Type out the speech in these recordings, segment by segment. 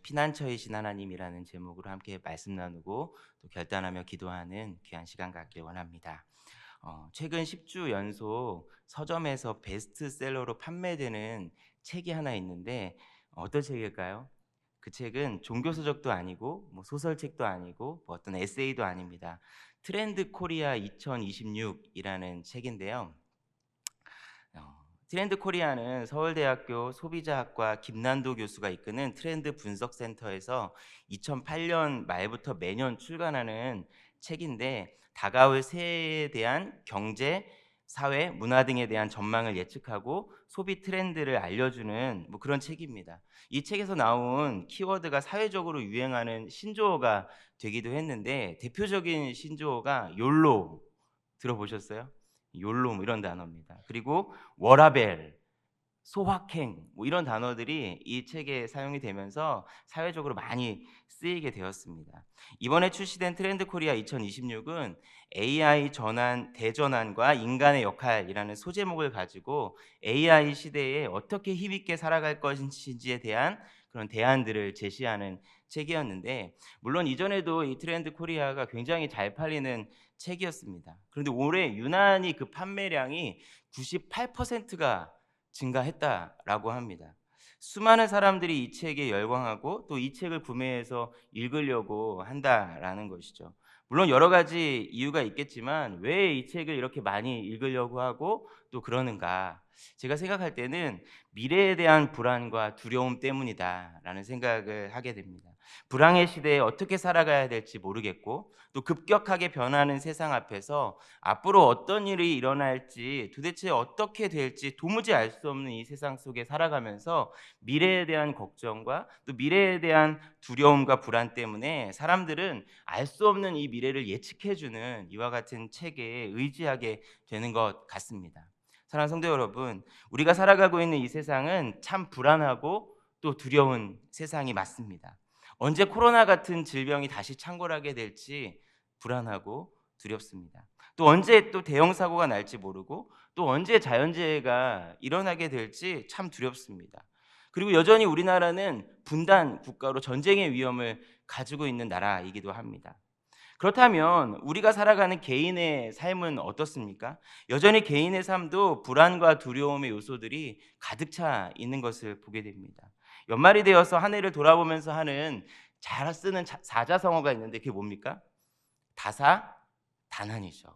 피난처이신 하나님이라는 제목으로 함께 말씀 나누고 또 결단하며 기도하는 귀한 시간 갖길 원합니다. 최근 10주 연속 서점에서 베스트셀러로 판매되는 책이 하나 있는데 어떤 책일까요? 그 책은 종교서적도 아니고 뭐 소설책도 아니고 뭐 어떤 에세이도 아닙니다. 트렌드 코리아 2026이라는 책인데요. 트렌드 코리아는 서울대학교 소비자학과 김난도 교수가 이끄는 트렌드 분석센터에서 2008년 말부터 매년 출간하는 책인데 다가올 새해에 대한 경제, 사회, 문화 등에 대한 전망을 예측하고 소비 트렌드를 알려주는 뭐 그런 책입니다. 이 책에서 나온 키워드가 사회적으로 유행하는 신조어가 되기도 했는데 대표적인 신조어가 욜로 들어보셨어요? 욜로 뭐 이런 단어입니다. 그리고 워라벨, 소확행 뭐 이런 단어들이 이 책에 사용이 되면서 사회적으로 많이 쓰이게 되었습니다. 이번에 출시된 트렌드 코리아 2026은 AI 전환, 대전환과 인간의 역할이라는 소제목을 가지고 AI 시대에 어떻게 힘있게 살아갈 것인지에 대한 그런 대안들을 제시하는 책이었는데 물론 이전에도 이 트렌드 코리아가 굉장히 잘 팔리는 책이었습니다. 그런데 올해 유난히 그 판매량이 98%가 증가했다라고 합니다. 수많은 사람들이 이 책에 열광하고 또 이 책을 구매해서 읽으려고 한다라는 것이죠. 물론 여러 가지 이유가 있겠지만 왜 이 책을 이렇게 많이 읽으려고 하고 또 그러는가? 제가 생각할 때는 미래에 대한 불안과 두려움 때문이다라는 생각을 하게 됩니다. 불황의 시대에 어떻게 살아가야 될지 모르겠고 또 급격하게 변하는 세상 앞에서 앞으로 어떤 일이 일어날지 도대체 어떻게 될지 도무지 알 수 없는 이 세상 속에 살아가면서 미래에 대한 걱정과 또 미래에 대한 두려움과 불안 때문에 사람들은 알 수 없는 이 미래를 예측해주는 이와 같은 책에 의지하게 되는 것 같습니다. 사랑하는 성도 여러분, 우리가 살아가고 있는 이 세상은 참 불안하고 또 두려운 세상이 맞습니다. 언제 코로나 같은 질병이 다시 창궐하게 될지 불안하고 두렵습니다. 또 언제 또 대형 사고가 날지 모르고 또 언제 자연재해가 일어나게 될지 참 두렵습니다. 그리고 여전히 우리나라는 분단 국가로 전쟁의 위험을 가지고 있는 나라이기도 합니다. 그렇다면 우리가 살아가는 개인의 삶은 어떻습니까? 여전히 개인의 삶도 불안과 두려움의 요소들이 가득 차 있는 것을 보게 됩니다. 연말이 되어서 한 해를 돌아보면서 하는 잘 쓰는 사자성어가 있는데 그게 뭡니까? 다사다난이죠.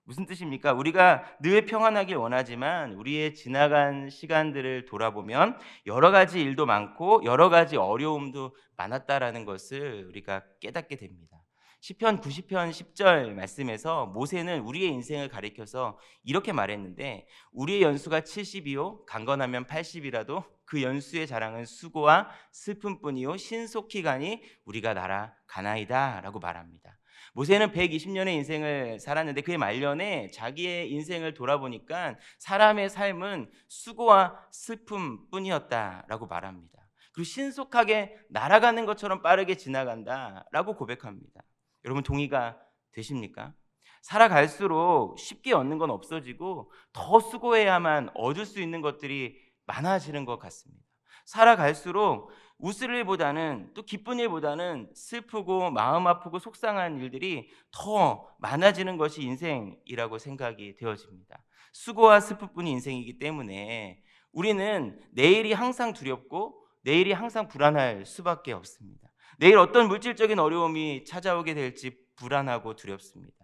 무슨 뜻입니까? 우리가 늘 평안하길 원하지만 우리의 지나간 시간들을 돌아보면 여러 가지 일도 많고 여러 가지 어려움도 많았다라는 것을 우리가 깨닫게 됩니다. 시편 90편 10절 말씀에서 모세는 우리의 인생을 가리켜서 이렇게 말했는데 우리의 연수가 70이요 강건하면 80이라도 그 연수의 자랑은 수고와 슬픔뿐이요 신속히 가니 우리가 날아가나이다 라고 말합니다. 모세는 120년의 인생을 살았는데 그의 말년에 자기의 인생을 돌아보니까 사람의 삶은 수고와 슬픔뿐이었다라고 말합니다. 그리고 신속하게 날아가는 것처럼 빠르게 지나간다라고 고백합니다. 여러분 동의가 되십니까? 살아갈수록 쉽게 얻는 건 없어지고 더 수고해야만 얻을 수 있는 것들이 많아지는 것 같습니다. 살아갈수록 웃을 일보다는 또 기쁜 일보다는 슬프고 마음 아프고 속상한 일들이 더 많아지는 것이 인생이라고 생각이 되어집니다. 수고와 슬픔뿐이 인생이기 때문에 우리는 내일이 항상 두렵고 내일이 항상 불안할 수밖에 없습니다. 내일 어떤 물질적인 어려움이 찾아오게 될지 불안하고 두렵습니다.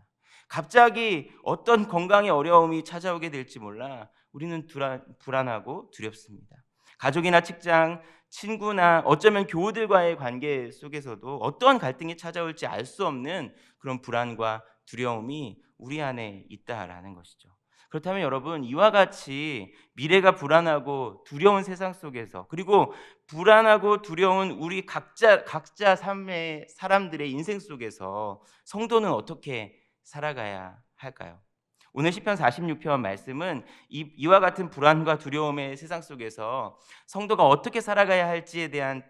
갑자기 어떤 건강의 어려움이 찾아오게 될지 몰라 우리는 불안하고 두렵습니다. 가족이나 직장, 친구나 어쩌면 교우들과의 관계 속에서도 어떠한 갈등이 찾아올지 알 수 없는 그런 불안과 두려움이 우리 안에 있다라는 것이죠. 그렇다면 여러분 이와 같이 미래가 불안하고 두려운 세상 속에서 그리고 불안하고 두려운 우리 각자 삶의 사람들의 인생 속에서 성도는 어떻게 살아가야 할까요? 오늘 시편 46편 말씀은 이와 같은 불안과 두려움의 세상 속에서 성도가 어떻게 살아가야 할지에 대한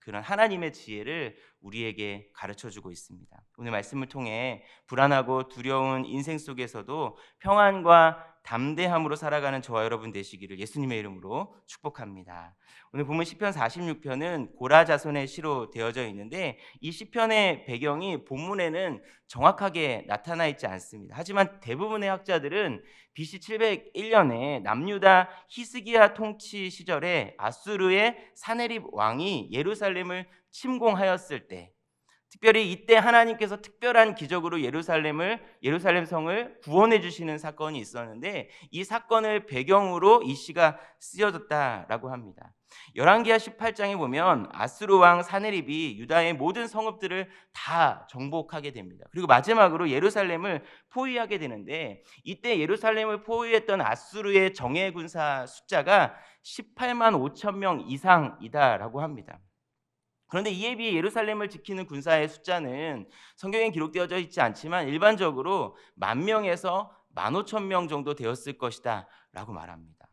그런 하나님의 지혜를 우리에게 가르쳐주고 있습니다. 오늘 말씀을 통해 불안하고 두려운 인생 속에서도 평안과 담대함으로 살아가는 저와 여러분 되시기를 예수님의 이름으로 축복합니다. 오늘 본문 시편 46편은 고라 자손의 시로 되어져 있는데 이 시편의 배경이 본문에는 정확하게 나타나 있지 않습니다. 하지만 대부분의 학자들은 BC 701년에 남유다 히스기야 통치 시절에 아수르의 사네립 왕이 예루살렘을 침공하였을 때, 특별히 이때 하나님께서 특별한 기적으로 예루살렘 성을 구원해 주시는 사건이 있었는데 이 사건을 배경으로 이 시가 쓰여졌다라고 합니다. 열왕기하 18장에 보면 아수르 왕 사네립이 유다의 모든 성읍들을 다 정복하게 됩니다. 그리고 마지막으로 예루살렘을 포위하게 되는데 이때 예루살렘을 포위했던 아수르의 정예 군사 숫자가 18만 5천 명 이상이다라고 합니다. 그런데 이에 비해 예루살렘을 지키는 군사의 숫자는 성경에 기록되어져 있지 않지만 일반적으로 10,000명에서 15,000명 정도 되었을 것이다 라고 말합니다.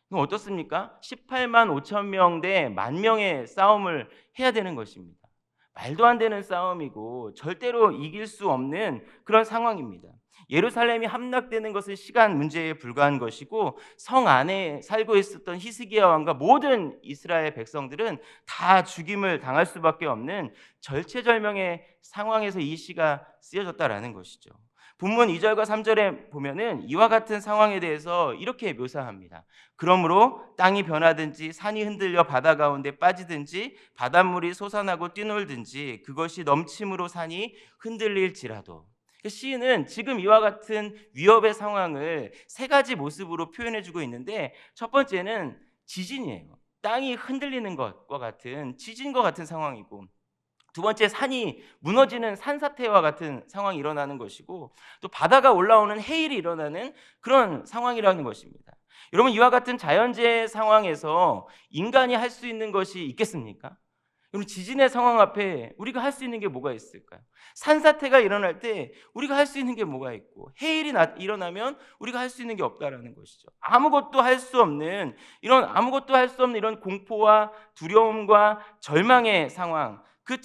그럼 어떻습니까? 18만 5천 명 대 10,000명의 싸움을 해야 되는 것입니다. 말도 안 되는 싸움이고 절대로 이길 수 없는 그런 상황입니다. 예루살렘이 함락되는 것은 시간 문제에 불과한 것이고 성 안에 살고 있었던 히스기야 왕과 모든 이스라엘 백성들은 다 죽임을 당할 수밖에 없는 절체절명의 상황에서 이 시가 쓰여졌다라는 것이죠. 본문 2절과 3절에 보면은 이와 같은 상황에 대해서 이렇게 묘사합니다. 그러므로 땅이 변하든지 산이 흔들려 바다 가운데 빠지든지 바닷물이 솟아나고 뛰놀든지 그것이 넘침으로 산이 흔들릴지라도. 시인은 지금 이와 같은 위협의 상황을 세 가지 모습으로 표현해주고 있는데 첫 번째는 지진이에요. 땅이 흔들리는 것과 같은 지진과 같은 상황이고, 두 번째 산이 무너지는 산사태와 같은 상황이 일어나는 것이고, 또 바다가 올라오는 해일이 일어나는 그런 상황이라는 것입니다. 여러분, 이와 같은 자연재해 상황에서 인간이 할 수 있는 것이 있겠습니까? 여러분, 지진의 상황 앞에 우리가 할 수 있는 게 뭐가 있을까요? 산사태가 일어날 때 우리가 할 수 있는 게 뭐가 있고, 해일이 일어나면 우리가 할 수 있는 게 없다라는 것이죠. 아무것도 할 수 없는 이런 공포와 두려움과 절망의 상황, 그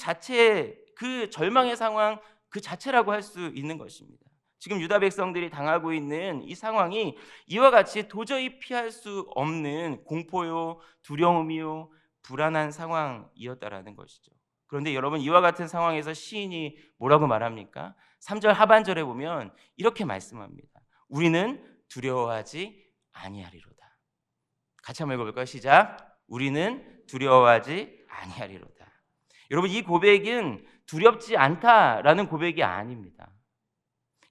절망의 상황 그 자체라고 할 수 있는 것입니다. 지금 유다 백성들이 당하고 있는 이 상황이 이와 같이 도저히 피할 수 없는 공포요, 두려움이요, 불안한 상황이었다라는 것이죠. 그런데 여러분, 이와 같은 상황에서 시인이 뭐라고 말합니까? 3절 하반절에 보면 이렇게 말씀합니다. 우리는 두려워하지 아니하리로다. 같이 한번 읽어볼까요? 시작. 우리는 두려워하지 아니하리로다. 여러분, 이 고백은 두렵지 않다라는 고백이 아닙니다.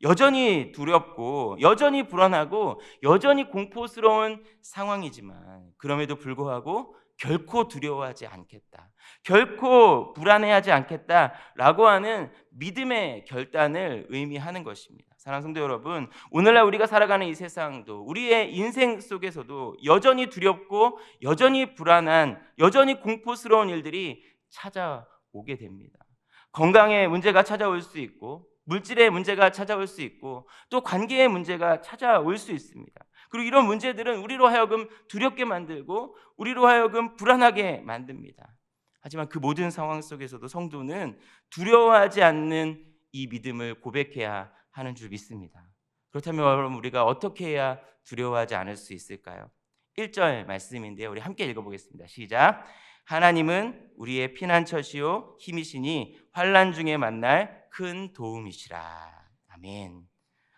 여전히 두렵고 여전히 불안하고 여전히 공포스러운 상황이지만 그럼에도 불구하고 결코 두려워하지 않겠다, 결코 불안해하지 않겠다라고 하는 믿음의 결단을 의미하는 것입니다. 사랑하는 성도 여러분, 오늘날 우리가 살아가는 이 세상도, 우리의 인생 속에서도 여전히 두렵고 여전히 불안한, 여전히 공포스러운 일들이 찾아오게 됩니다. 건강의 문제가 찾아올 수 있고, 물질의 문제가 찾아올 수 있고, 또 관계의 문제가 찾아올 수 있습니다. 그리고 이런 문제들은 우리로 하여금 두렵게 만들고 우리로 하여금 불안하게 만듭니다. 하지만 그 모든 상황 속에서도 성도는 두려워하지 않는 이 믿음을 고백해야 하는 줄 믿습니다. 그렇다면 여러분, 우리가 어떻게 해야 두려워하지 않을 수 있을까요? 1절 말씀인데요, 우리 함께 읽어보겠습니다. 시작. 하나님은 우리의 피난처시요 힘이시니 환난 중에 만날 큰 도움이시라. 아멘.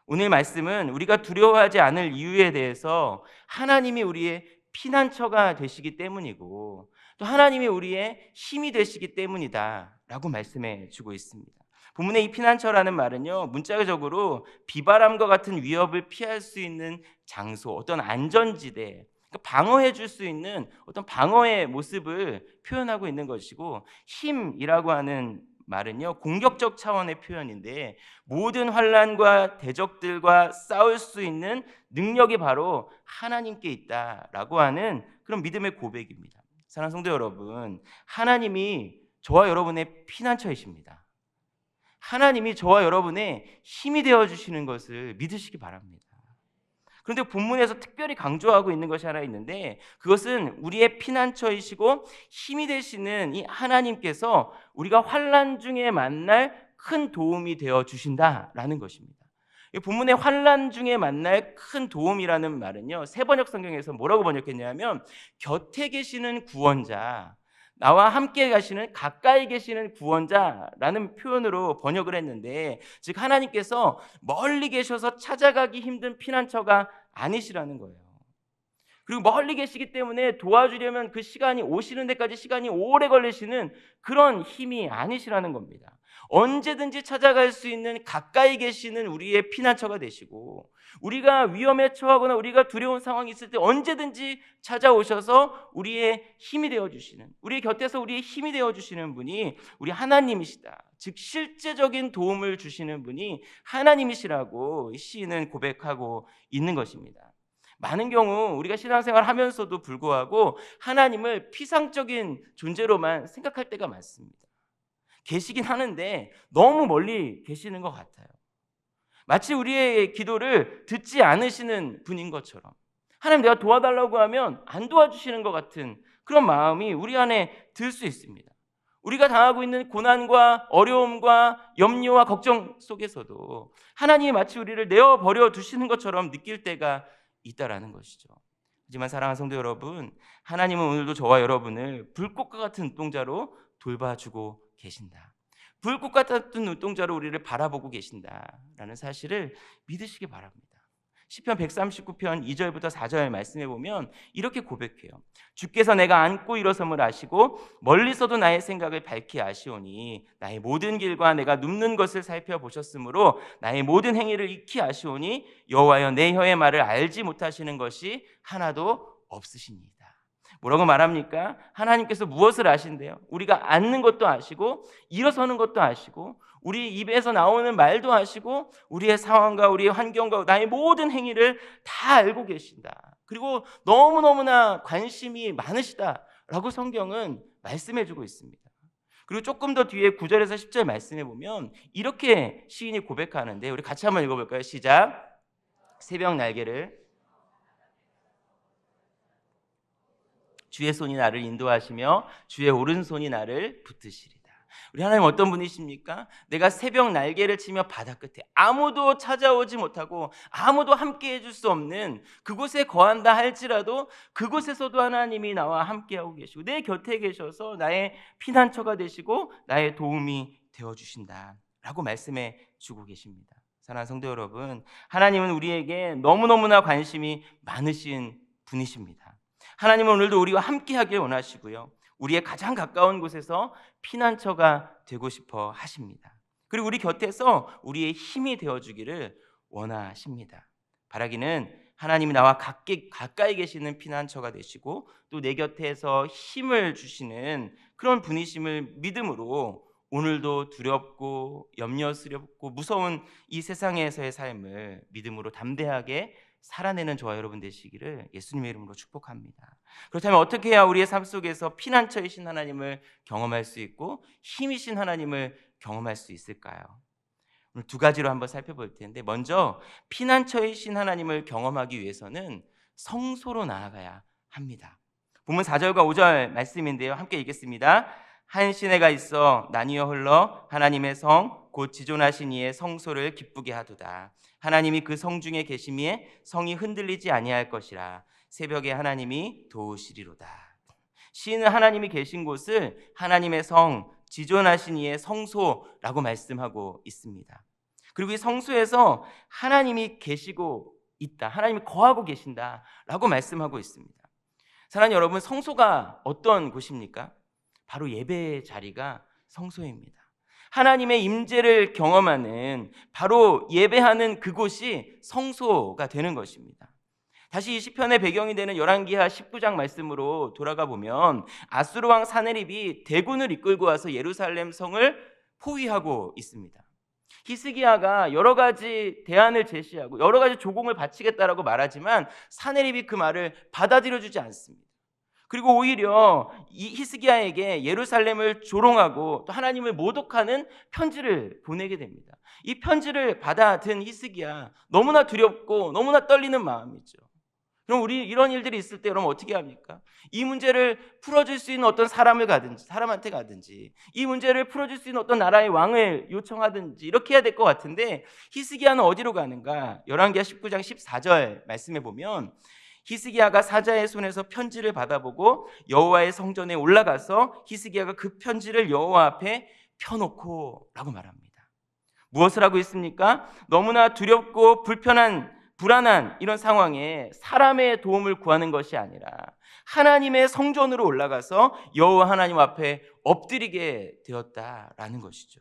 오늘 말씀은 우리가 두려워하지 않을 이유에 대해서 하나님이 우리의 피난처가 되시기 때문이고, 또 하나님이 우리의 힘이 되시기 때문이다 라고 말씀해 주고 있습니다. 본문의 이 피난처라는 말은요, 문자적으로 비바람과 같은 위협을 피할 수 있는 장소, 어떤 안전지대, 방어해 줄 수 있는 어떤 방어의 모습을 표현하고 있는 것이고, 힘이라고 하는 말은요, 공격적 차원의 표현인데 모든 환난과 대적들과 싸울 수 있는 능력이 바로 하나님께 있다라고 하는 그런 믿음의 고백입니다. 사랑하는 성도 여러분, 하나님이 저와 여러분의 피난처이십니다. 하나님이 저와 여러분의 힘이 되어주시는 것을 믿으시기 바랍니다. 그런데 본문에서 특별히 강조하고 있는 것이 하나 있는데, 그것은 우리의 피난처이시고 힘이 되시는 이 하나님께서 우리가 환난 중에 만날 큰 도움이 되어 주신다라는 것입니다. 이 본문의 환난 중에 만날 큰 도움이라는 말은요, 새번역 성경에서 뭐라고 번역했냐면 곁에 계시는 구원자, 나와 함께 가시는 가까이 계시는 구원자라는 표현으로 번역을 했는데, 즉 하나님께서 멀리 계셔서 찾아가기 힘든 피난처가 아니시라는 거예요. 그리고 멀리 계시기 때문에 도와주려면 그 시간이 오시는 데까지 시간이 오래 걸리시는 그런 힘이 아니시라는 겁니다. 언제든지 찾아갈 수 있는 가까이 계시는 우리의 피난처가 되시고, 우리가 위험에 처하거나 우리가 두려운 상황이 있을 때 언제든지 찾아오셔서 우리의 힘이 되어주시는, 우리 곁에서 우리의 힘이 되어주시는 분이 우리 하나님이시다. 즉 실제적인 도움을 주시는 분이 하나님이시라고 시인은 고백하고 있는 것입니다. 많은 경우 우리가 신앙생활 하면서도 불구하고 하나님을 피상적인 존재로만 생각할 때가 많습니다. 계시긴 하는데 너무 멀리 계시는 것 같아요. 마치 우리의 기도를 듣지 않으시는 분인 것처럼, 하나님 내가 도와달라고 하면 안 도와주시는 것 같은 그런 마음이 우리 안에 들 수 있습니다. 우리가 당하고 있는 고난과 어려움과 염려와 걱정 속에서도 하나님이 마치 우리를 내어버려 두시는 것처럼 느낄 때가 있다라는 것이죠. 하지만 사랑하는 성도 여러분, 하나님은 오늘도 저와 여러분을 불꽃과 같은 눈동자로 돌봐주고 계신다. 불꽃과 같은 눈동자로 우리를 바라보고 계신다라는 사실을 믿으시기 바랍니다. 시편 139편 2절부터 4절 말씀해 보면 이렇게 고백해요. 주께서 내가 앉고 일어섬을 아시고 멀리서도 나의 생각을 밝히 아시오니 나의 모든 길과 내가 눕는 것을 살펴보셨으므로 나의 모든 행위를 익히 아시오니 여호와여 내 혀의 말을 알지 못하시는 것이 하나도 없으시니이다. 뭐라고 말합니까? 하나님께서 무엇을 아신대요? 우리가 앉는 것도 아시고 일어서는 것도 아시고 우리 입에서 나오는 말도 아시고 우리의 상황과 우리의 환경과 나의 모든 행위를 다 알고 계신다. 그리고 너무너무나 관심이 많으시다라고 성경은 말씀해주고 있습니다. 그리고 조금 더 뒤에 9절에서 10절 말씀해 보면 이렇게 시인이 고백하는데, 우리 같이 한번 읽어볼까요? 시작. 새벽 날개를 주의 손이 나를 인도하시며 주의 오른손이 나를 붙드시리다. 우리 하나님 어떤 분이십니까? 내가 새벽 날개를 치며 바다 끝에 아무도 찾아오지 못하고 아무도 함께 해줄 수 없는 그곳에 거한다 할지라도 그곳에서도 하나님이 나와 함께하고 계시고 내 곁에 계셔서 나의 피난처가 되시고 나의 도움이 되어주신다 라고 말씀해 주고 계십니다. 사랑하는 성도 여러분, 하나님은 우리에게 너무너무나 관심이 많으신 분이십니다. 하나님은 오늘도 우리와 함께 하길 원하시고요, 우리의 가장 가까운 곳에서 피난처가 되고 싶어 하십니다. 그리고 우리 곁에서 우리의 힘이 되어주기를 원하십니다. 바라기는 하나님이 나와 가까이 계시는 피난처가 되시고 또 내 곁에서 힘을 주시는 그런 분이심을 믿음으로 오늘도 두렵고 염려스럽고 무서운 이 세상에서의 삶을 믿음으로 담대하게 살아내는 저와 여러분 되시기를 예수님의 이름으로 축복합니다. 그렇다면 어떻게 해야 우리의 삶 속에서 피난처이신 하나님을 경험할 수 있고 힘이신 하나님을 경험할 수 있을까요? 오늘 두 가지로 한번 살펴볼 텐데, 먼저 피난처이신 하나님을 경험하기 위해서는 성소로 나아가야 합니다. 본문 4절과 5절 말씀인데요, 함께 읽겠습니다. 한 시내가 있어 나뉘어 흘러 하나님의 성 곧 지존하신 이의 성소를 기쁘게 하도다. 하나님이 그 성 중에 계심에 성이 흔들리지 아니할 것이라. 새벽에 하나님이 도우시리로다. 시인은 하나님이 계신 곳을 하나님의 성, 지존하신 이의 성소라고 말씀하고 있습니다. 그리고 이 성소에서 하나님이 계시고 있다, 하나님이 거하고 계신다라고 말씀하고 있습니다. 사랑하는 여러분, 성소가 어떤 곳입니까? 바로 예배의 자리가 성소입니다. 하나님의 임재를 경험하는, 바로 예배하는 그곳이 성소가 되는 것입니다. 다시 이 시편의 배경이 되는 열왕기하 19장 말씀으로 돌아가 보면 아수르 왕 사네립이 대군을 이끌고 와서 예루살렘 성을 포위하고 있습니다. 히스기야가 여러 가지 대안을 제시하고 여러 가지 조공을 바치겠다라고 말하지만 사네립이 그 말을 받아들여주지 않습니다. 그리고 오히려 이 히스기야에게 예루살렘을 조롱하고 또 하나님을 모독하는 편지를 보내게 됩니다. 이 편지를 받아든 히스기야, 너무나 두렵고 너무나 떨리는 마음이죠. 그럼 우리 이런 일들이 있을 때 여러분 어떻게 합니까? 이 문제를 풀어줄 수 있는 어떤 사람을 가든지, 사람한테 가든지, 이 문제를 풀어줄 수 있는 어떤 나라의 왕을 요청하든지 이렇게 해야 될 것 같은데, 히스기야는 어디로 가는가? 열왕기하 19장 14절 말씀해 보면, 히스기야가 사자의 손에서 편지를 받아보고 여호와의 성전에 올라가서 히스기야가 그 편지를 여호와 앞에 펴놓고 라고 말합니다. 무엇을 하고 있습니까? 너무나 두렵고 불안한 이런 상황에 사람의 도움을 구하는 것이 아니라 하나님의 성전으로 올라가서 여호와 하나님 앞에 엎드리게 되었다라는 것이죠.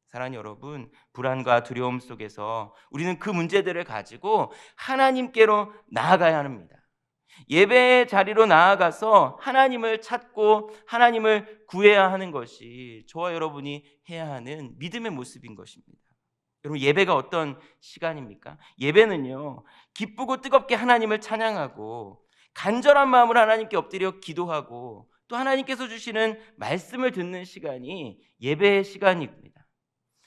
사랑하는 여러분, 불안과 두려움 속에서 우리는 그 문제들을 가지고 하나님께로 나아가야 합니다. 예배의 자리로 나아가서 하나님을 찾고 하나님을 구해야 하는 것이 저와 여러분이 해야 하는 믿음의 모습인 것입니다. 여러분, 예배가 어떤 시간입니까? 예배는요, 기쁘고 뜨겁게 하나님을 찬양하고 간절한 마음으로 하나님께 엎드려 기도하고 또 하나님께서 주시는 말씀을 듣는 시간이 예배의 시간입니다.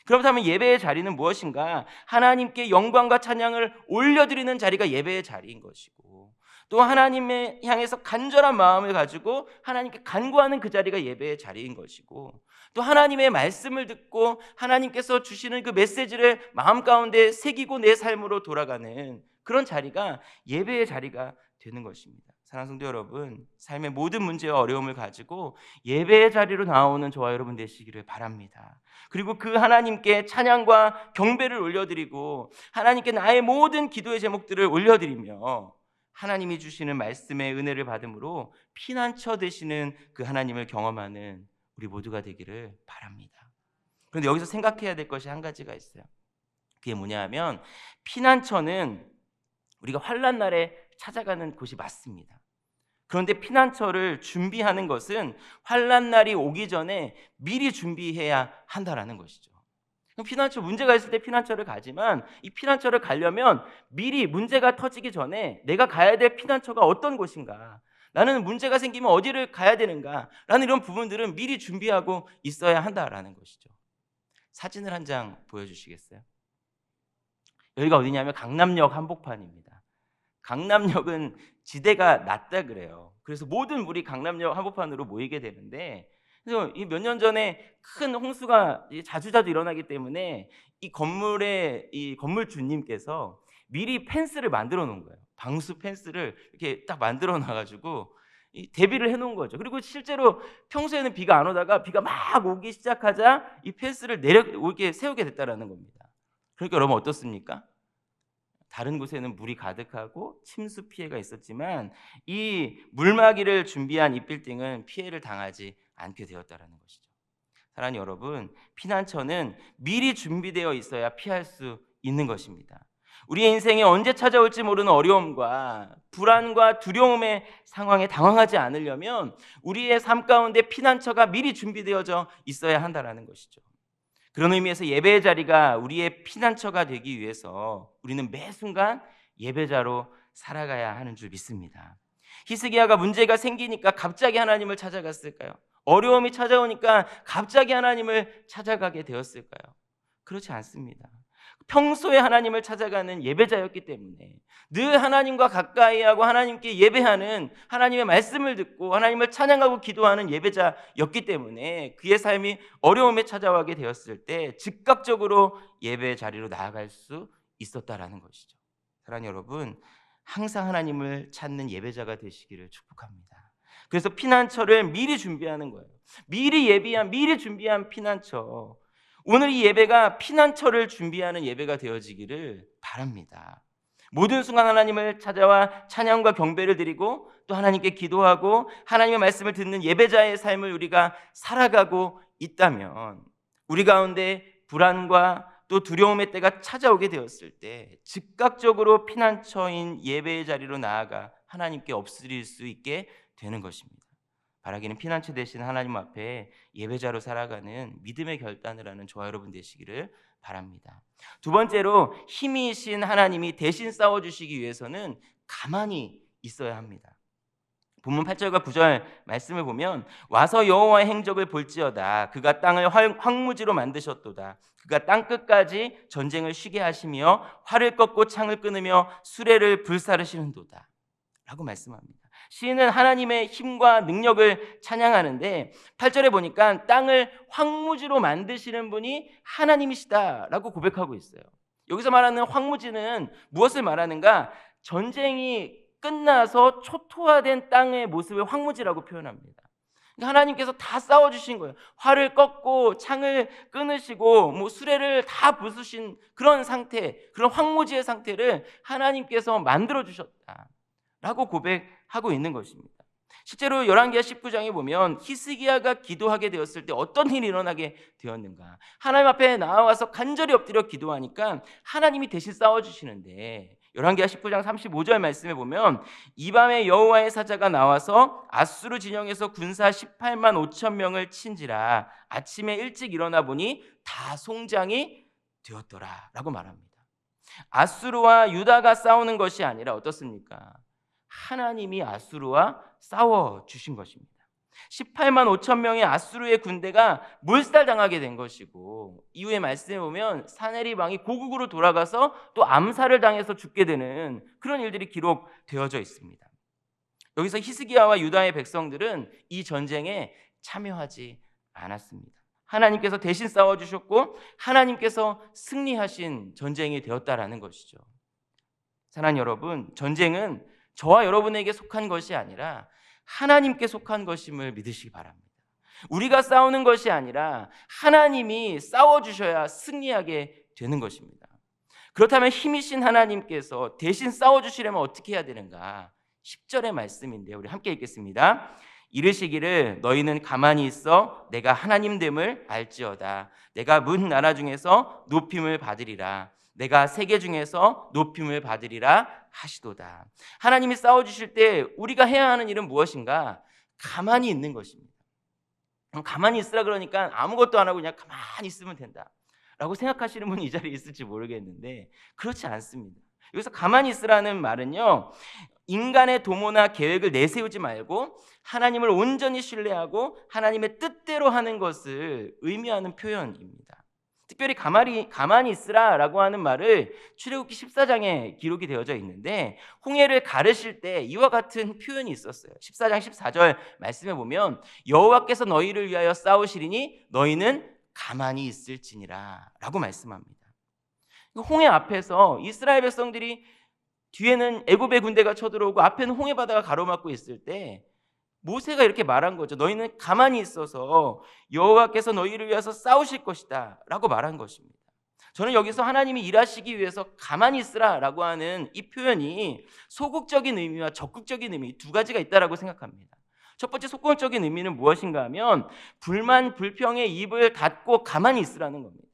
그렇다면 예배의 자리는 무엇인가? 하나님께 영광과 찬양을 올려드리는 자리가 예배의 자리인 것이고, 또 하나님에 향해서 간절한 마음을 가지고 하나님께 간구하는 그 자리가 예배의 자리인 것이고, 또 하나님의 말씀을 듣고 하나님께서 주시는 그 메시지를 마음 가운데 새기고 내 삶으로 돌아가는 그런 자리가 예배의 자리가 되는 것입니다. 사랑하는 성도 여러분, 삶의 모든 문제와 어려움을 가지고 예배의 자리로 나오는 저와 여러분 되시기를 바랍니다. 그리고 그 하나님께 찬양과 경배를 올려드리고 하나님께 나의 모든 기도의 제목들을 올려드리며 하나님이 주시는 말씀의 은혜를 받음으로 피난처 되시는 그 하나님을 경험하는 우리 모두가 되기를 바랍니다. 그런데 여기서 생각해야 될 것이 한 가지가 있어요. 그게 뭐냐 하면, 피난처는 우리가 환난 날에 찾아가는 곳이 맞습니다. 그런데 피난처를 준비하는 것은 환난 날이 오기 전에 미리 준비해야 한다라는 것이죠. 피난처, 문제가 있을 때 피난처를 가지만 이 피난처를 가려면 미리 문제가 터지기 전에 내가 가야 될 피난처가 어떤 곳인가, 나는 문제가 생기면 어디를 가야 되는가 라는 이런 부분들은 미리 준비하고 있어야 한다라는 것이죠. 사진을 한 장 보여주시겠어요? 여기가 어디냐면 강남역 한복판입니다. 강남역은 지대가 낮다 그래요. 그래서 모든 물이 강남역 한복판으로 모이게 되는데, 그래서 몇 년 전에 큰 홍수가 자주자주 일어나기 때문에 이 건물주님께서 미리 펜스를 만들어 놓은 거예요. 방수 펜스를 이렇게 딱 만들어 놔가지고 대비를 해놓은 거죠. 그리고 실제로 평소에는 비가 안 오다가 비가 막 오기 시작하자 이 펜스를 이렇게 세우게 됐다라는 겁니다. 그러니까 여러분 어떻습니까? 다른 곳에는 물이 가득하고 침수 피해가 있었지만 이 물막이를 준비한 이 빌딩은 피해를 당하지 않게 되었다라는 것이죠. 사랑하는 여러분, 피난처는 미리 준비되어 있어야 피할 수 있는 것입니다. 우리의 인생에 언제 찾아올지 모르는 어려움과 불안과 두려움의 상황에 당황하지 않으려면 우리의 삶 가운데 피난처가 미리 준비되어져 있어야 한다라는 것이죠. 그런 의미에서 예배의 자리가 우리의 피난처가 되기 위해서 우리는 매 순간 예배자로 살아가야 하는 줄 믿습니다. 히스기야가 문제가 생기니까 갑자기 하나님을 찾아갔을까요? 어려움이 찾아오니까 갑자기 하나님을 찾아가게 되었을까요? 그렇지 않습니다. 평소에 하나님을 찾아가는 예배자였기 때문에 늘 하나님과 가까이 하고 하나님께 예배하는, 하나님의 말씀을 듣고 하나님을 찬양하고 기도하는 예배자였기 때문에 그의 삶이 어려움에 찾아오게 되었을 때 즉각적으로 예배의 자리로 나아갈 수 있었다라는 것이죠. 사랑하는 여러분, 항상 하나님을 찾는 예배자가 되시기를 축복합니다. 그래서 피난처를 미리 준비하는 거예요. 미리 준비한 피난처. 오늘 이 예배가 피난처를 준비하는 예배가 되어지기를 바랍니다. 모든 순간 하나님을 찾아와 찬양과 경배를 드리고 또 하나님께 기도하고 하나님의 말씀을 듣는 예배자의 삶을 우리가 살아가고 있다면 우리 가운데 불안과 또 두려움의 때가 찾아오게 되었을 때 즉각적으로 피난처인 예배의 자리로 나아가 하나님께 엎드릴 수 있게 되는 것입니다. 바라기는 피난처 대신 하나님 앞에 예배자로 살아가는 믿음의 결단을 하는 저와 여러분 되시기를 바랍니다. 두 번째로, 힘이신 하나님이 대신 싸워주시기 위해서는 가만히 있어야 합니다. 본문 8절과 9절 말씀을 보면, 와서 여호와의 행적을 볼지어다. 그가 땅을 황무지로 만드셨도다. 그가 땅끝까지 전쟁을 쉬게 하시며 활을 꺾고 창을 끊으며 수레를 불사르시는도다. 라고 말씀합니다. 시인은 하나님의 힘과 능력을 찬양하는데 8절에 보니까 땅을 황무지로 만드시는 분이 하나님이시다라고 고백하고 있어요. 여기서 말하는 황무지는 무엇을 말하는가? 전쟁이 끝나서 초토화된 땅의 모습을 황무지라고 표현합니다. 하나님께서 다 싸워주신 거예요. 활을 꺾고 창을 끊으시고 수레를 다 부수신 그런 상태, 그런 황무지의 상태를 하나님께서 만들어주셨다라고 고백하고 있는 것입니다. 실제로 열왕기하 19장에 보면 히스기야가 기도하게 되었을 때 어떤 일이 일어나게 되었는가? 하나님 앞에 나와서 간절히 엎드려 기도하니까 하나님이 대신 싸워주시는데, 열왕기하 19장 35절 말씀에 보면 이 밤에 여호와의 사자가 나와서 아수르 진영에서 군사 18만 5천 명을 친지라 아침에 일찍 일어나 보니 다 송장이 되었더라 라고 말합니다. 아수르와 유다가 싸우는 것이 아니라 어떻습니까? 하나님이 아수르와 싸워주신 것입니다. 18만 5천 명의 아수르의 군대가 몰살당하게 된 것이고, 이후에 말씀해 보면 사네립 왕이 고국으로 돌아가서 또 암살을 당해서 죽게 되는 그런 일들이 기록되어져 있습니다. 여기서 히스기야와 유다의 백성들은 이 전쟁에 참여하지 않았습니다. 하나님께서 대신 싸워주셨고 하나님께서 승리하신 전쟁이 되었다라는 것이죠. 사랑하는 여러분, 전쟁은 저와 여러분에게 속한 것이 아니라 하나님께 속한 것임을 믿으시기 바랍니다. 우리가 싸우는 것이 아니라 하나님이 싸워주셔야 승리하게 되는 것입니다. 그렇다면 힘이신 하나님께서 대신 싸워주시려면 어떻게 해야 되는가? 10절의 말씀인데요, 우리 함께 읽겠습니다. 이르시기를 너희는 가만히 있어 내가 하나님됨을 알지어다. 내가 문 나라 중에서 높임을 받으리라. 내가 세계 중에서 높임을 받으리라 하시도다. 하나님이 싸워주실 때 우리가 해야 하는 일은 무엇인가? 가만히 있는 것입니다. 가만히 있으라 그러니까 아무것도 안 하고 그냥 가만히 있으면 된다 라고 생각하시는 분이 이 자리에 있을지 모르겠는데 그렇지 않습니다. 여기서 가만히 있으라는 말은요, 인간의 도모나 계획을 내세우지 말고 하나님을 온전히 신뢰하고 하나님의 뜻대로 하는 것을 의미하는 표현입니다. 특별히 가만히 있으라라고 하는 말을 출애굽기 14장에 기록이 되어져 있는데, 홍해를 가르실 때 이와 같은 표현이 있었어요. 14장 14절 말씀에 보면 여호와께서 너희를 위하여 싸우시리니 너희는 가만히 있을지니라 라고 말씀합니다. 홍해 앞에서 이스라엘 백성들이 뒤에는 애굽의 군대가 쳐들어오고 앞에는 홍해 바다가 가로막고 있을 때 모세가 이렇게 말한 거죠. 너희는 가만히 있어서 여호와께서 너희를 위해서 싸우실 것이다 라고 말한 것입니다. 저는 여기서 하나님이 일하시기 위해서 가만히 있으라 라고 하는 이 표현이 소극적인 의미와 적극적인 의미 두 가지가 있다고 생각합니다. 첫 번째 소극적인 의미는 무엇인가 하면 불만 불평의 입을 닫고 가만히 있으라는 겁니다.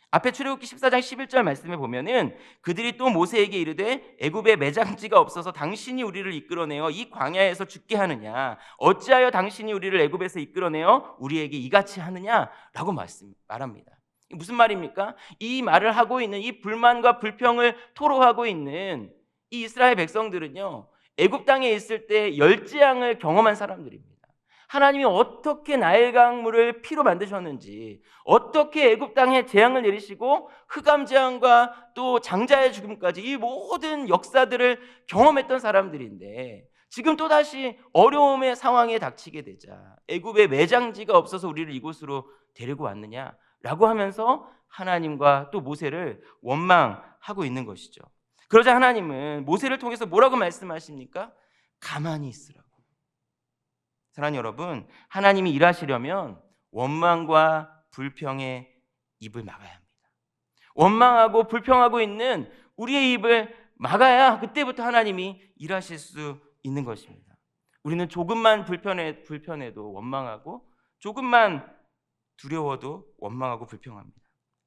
앞에 출애굽기 14장 11절 말씀에 보면은 그들이 또 모세에게 이르되 애굽에 매장지가 없어서 당신이 우리를 이끌어내어 이 광야에서 죽게 하느냐, 어찌하여 당신이 우리를 애굽에서 이끌어내어 우리에게 이같이 하느냐라고 말합니다. 무슨 말입니까? 이 말을 하고 있는, 이 불만과 불평을 토로하고 있는 이 이스라엘 백성들은요, 애굽 땅에 있을 때 열재앙을 경험한 사람들입니다. 하나님이 어떻게 나일 강물을 피로 만드셨는지, 어떻게 애굽 땅에 재앙을 내리시고 흑암 재앙과 또 장자의 죽음까지 이 모든 역사들을 경험했던 사람들인데, 지금 또다시 어려움의 상황에 닥치게 되자 애굽에 매장지가 없어서 우리를 이곳으로 데리고 왔느냐라고 하면서 하나님과 또 모세를 원망하고 있는 것이죠. 그러자 하나님은 모세를 통해서 뭐라고 말씀하십니까? 가만히 있으라고. 사랑하는 여러분, 하나님이 일하시려면 원망과 불평의 입을 막아야 합니다. 원망하고 불평하고 있는 우리의 입을 막아야 그때부터 하나님이 일하실 수 있는 것입니다. 우리는 조금만 불편해도 원망하고, 조금만 두려워도 원망하고 불평합니다.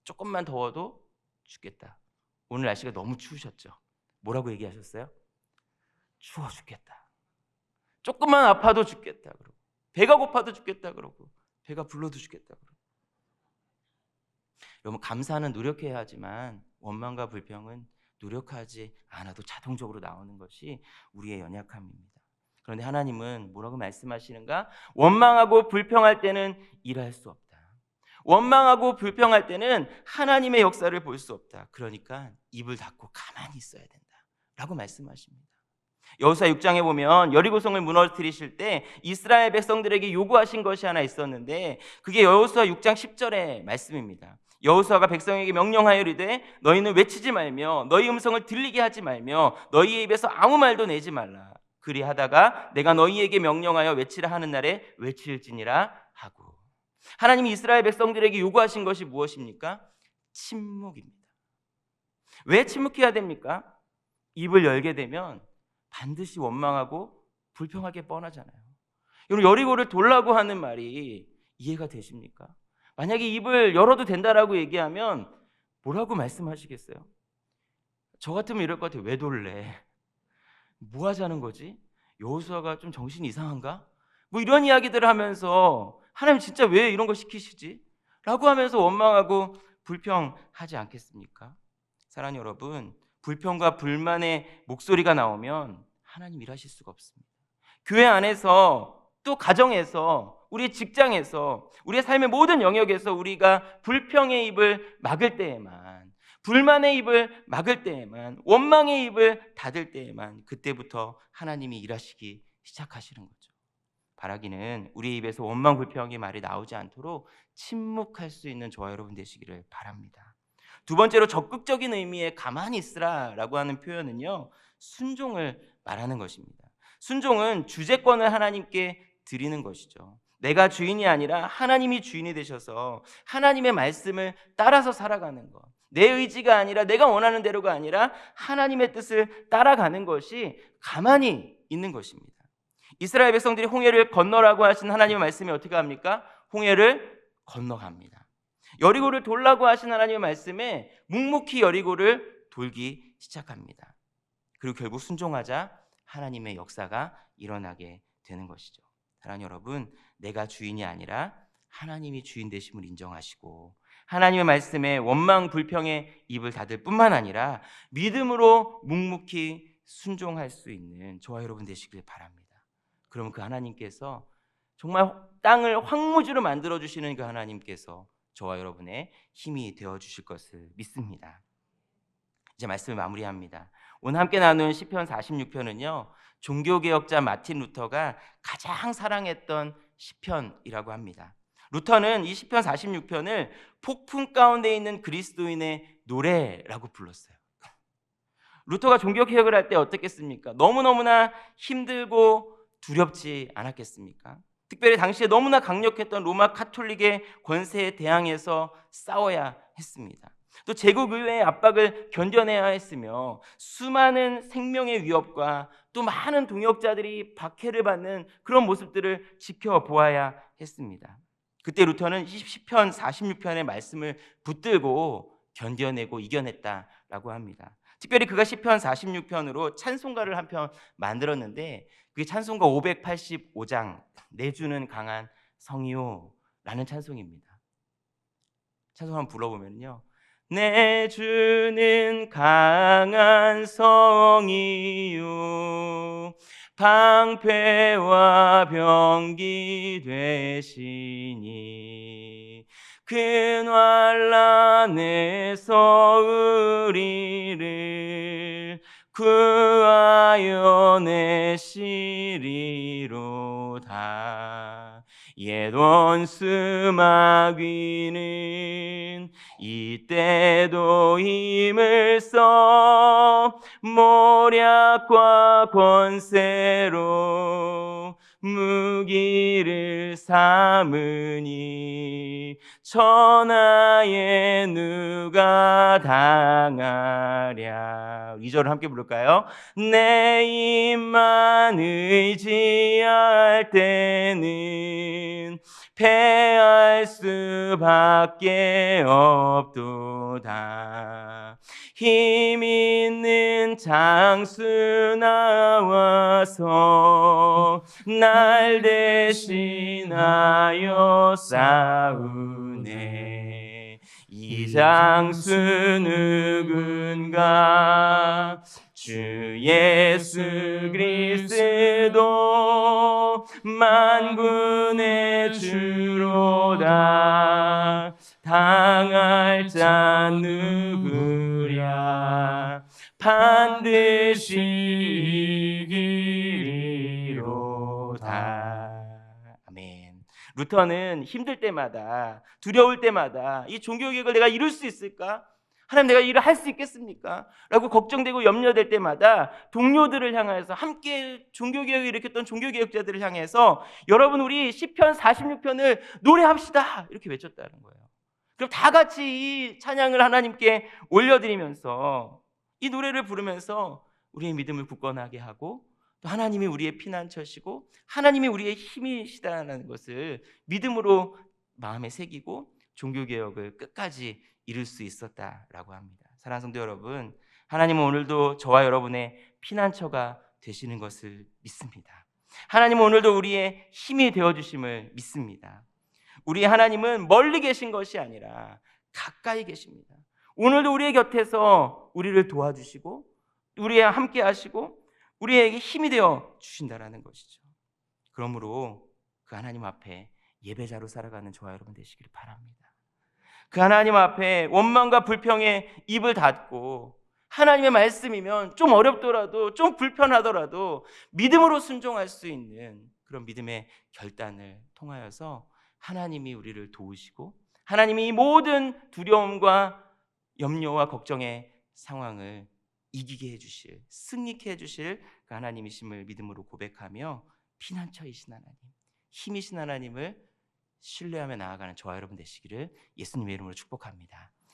조금만 더워도 죽겠다. 오늘 날씨가 너무 추우셨죠? 뭐라고 얘기하셨어요? 추워 죽겠다. 조금만 아파도 죽겠다 그러고, 배가 고파도 죽겠다 그러고, 배가 불러도 죽겠다 그러고. 여러분, 감사는 노력해야 하지만 원망과 불평은 노력하지 않아도 자동적으로 나오는 것이 우리의 연약함입니다. 그런데 하나님은 뭐라고 말씀하시는가? 원망하고 불평할 때는 일할 수 없다. 원망하고 불평할 때는 하나님의 역사를 볼 수 없다. 그러니까 입을 닫고 가만히 있어야 된다 라고 말씀하십니다. 여호수아 6장에 보면 여리고성을 무너뜨리실 때 이스라엘 백성들에게 요구하신 것이 하나 있었는데 그게 여호수아 6장 10절의 말씀입니다. 여호수아가 백성에게 명령하여 이르되 너희는 외치지 말며 너희 음성을 들리게 하지 말며 너희의 입에서 아무 말도 내지 말라. 그리하다가 내가 너희에게 명령하여 외치라 하는 날에 외칠지니라 하고. 하나님이 이스라엘 백성들에게 요구하신 것이 무엇입니까? 침묵입니다. 왜 침묵해야 됩니까? 입을 열게 되면 반드시 원망하고 불평하게 뻔하잖아요. 여러분, 여리고를 돌라고 하는 말이 이해가 되십니까? 만약에 입을 열어도 된다라고 얘기하면 뭐라고 말씀하시겠어요? 저 같으면 이럴 것 같아요. 왜 돌래? 뭐 하자는 거지? 여호수아가 좀 정신이 이상한가? 뭐 이런 이야기들을 하면서 하나님 진짜 왜 이런 거 시키시지? 라고 하면서 원망하고 불평하지 않겠습니까? 사랑하는 여러분, 불평과 불만의 목소리가 나오면 하나님 일하실 수가 없습니다. 교회 안에서 또 가정에서 우리의 직장에서 우리의 삶의 모든 영역에서 우리가 불평의 입을 막을 때에만, 불만의 입을 막을 때에만, 원망의 입을 닫을 때에만 그때부터 하나님이 일하시기 시작하시는 거죠. 바라기는 우리 입에서 원망 불평의 말이 나오지 않도록 침묵할 수 있는 저와 여러분 되시기를 바랍니다. 두 번째로 적극적인 의미의 가만히 있으라라고 하는 표현은요, 순종을 말하는 것입니다. 순종은 주재권을 하나님께 드리는 것이죠. 내가 주인이 아니라 하나님이 주인이 되셔서 하나님의 말씀을 따라서 살아가는 것. 내 의지가 아니라 내가 원하는 대로가 아니라 하나님의 뜻을 따라가는 것이 가만히 있는 것입니다. 이스라엘 백성들이 홍해를 건너라고 하신 하나님의 말씀이 어떻게 합니까? 홍해를 건너갑니다. 여리고를 돌라고 하신 하나님의 말씀에 묵묵히 여리고를 돌기 시작합니다. 그리고 결국 순종하자 하나님의 역사가 일어나게 되는 것이죠. 사랑하는 여러분, 내가 주인이 아니라 하나님이 주인 되심을 인정하시고 하나님의 말씀에 원망 불평의 입을 닫을 뿐만 아니라 믿음으로 묵묵히 순종할 수 있는 저와 여러분 되시길 바랍니다. 그러면 그 하나님께서 정말 땅을 황무지로 만들어주시는 그 하나님께서 저와 여러분의 힘이 되어주실 것을 믿습니다. 이제 말씀을 마무리합니다. 오늘 함께 나눈 시편 46편은요, 종교개혁자 마틴 루터가 가장 사랑했던 시편이라고 합니다. 루터는 이 시편 46편을 폭풍 가운데 있는 그리스도인의 노래라고 불렀어요. 루터가 종교개혁을 할 때 어떻겠습니까? 너무너무나 힘들고 두렵지 않았겠습니까? 특별히 당시에 너무나 강력했던 로마 카톨릭의 권세에 대항해서 싸워야 했습니다. 또 제국의회의 압박을 견뎌내야 했으며 수많은 생명의 위협과 또 많은 동역자들이 박해를 받는 그런 모습들을 지켜보아야 했습니다. 그때 루터는 시편 46편의 말씀을 붙들고 견뎌내고 이겨냈다라고 합니다. 특별히 그가 시편 46편으로 찬송가를 한 편 만들었는데 그게 찬송가 585장 내주는 강한 성이요 라는 찬송입니다. 찬송 한번 불러보면요, 내주는 강한 성이요 방패와 병기 되시니 근환란에서 우리를 구하여 내시리로다. 옛 원수 마귀는 이때도 힘을 써 모략과 권세로 무기를 삼으니 천하에 누가 당하랴. 2절을 함께 부를까요? 내 입만 의지할 때는 패할 수밖에 없도다. 힘 있는 장수 나와서 날 대신하여 싸우네. 이 장수 누군가? 주 예수 그리스도 만군의 주로다. 당할 자 누구랴? 반드시 루터는 힘들 때마다, 두려울 때마다 이 종교개혁을 내가 이룰 수 있을까? 하나님, 내가 일을 할 수 있겠습니까? 라고 걱정되고 염려될 때마다 동료들을 향해서, 함께 종교개혁을 일으켰던 종교개혁자들을 향해서 여러분, 우리 시편 46편을 노래합시다, 이렇게 외쳤다는 거예요. 그럼 다 같이 이 찬양을 하나님께 올려드리면서 이 노래를 부르면서 우리의 믿음을 굳건하게 하고, 또 하나님이 우리의 피난처시고 하나님이 우리의 힘이시다는 것을 믿음으로 마음에 새기고 종교개혁을 끝까지 이룰 수 있었다라고 합니다. 사랑하는 성도 여러분, 하나님은 오늘도 저와 여러분의 피난처가 되시는 것을 믿습니다. 하나님은 오늘도 우리의 힘이 되어주심을 믿습니다. 우리 하나님은 멀리 계신 것이 아니라 가까이 계십니다. 오늘도 우리의 곁에서 우리를 도와주시고 우리와 함께 하시고 우리에게 힘이 되어 주신다라는 것이죠. 그러므로 그 하나님 앞에 예배자로 살아가는 저와 여러분 되시기를 바랍니다. 그 하나님 앞에 원망과 불평에 입을 닫고, 하나님의 말씀이면 좀 어렵더라도, 좀 불편하더라도 믿음으로 순종할 수 있는 그런 믿음의 결단을 통하여서 하나님이 우리를 도우시고, 하나님이 이 모든 두려움과 염려와 걱정의 상황을 이기게 해주실, 승리케 해주실 그 하나님이심을 믿음으로 고백하며 피난처이신 하나님, 힘이신 하나님을 신뢰하며 나아가는 저와 여러분 되시기를 예수님의 이름으로 축복합니다.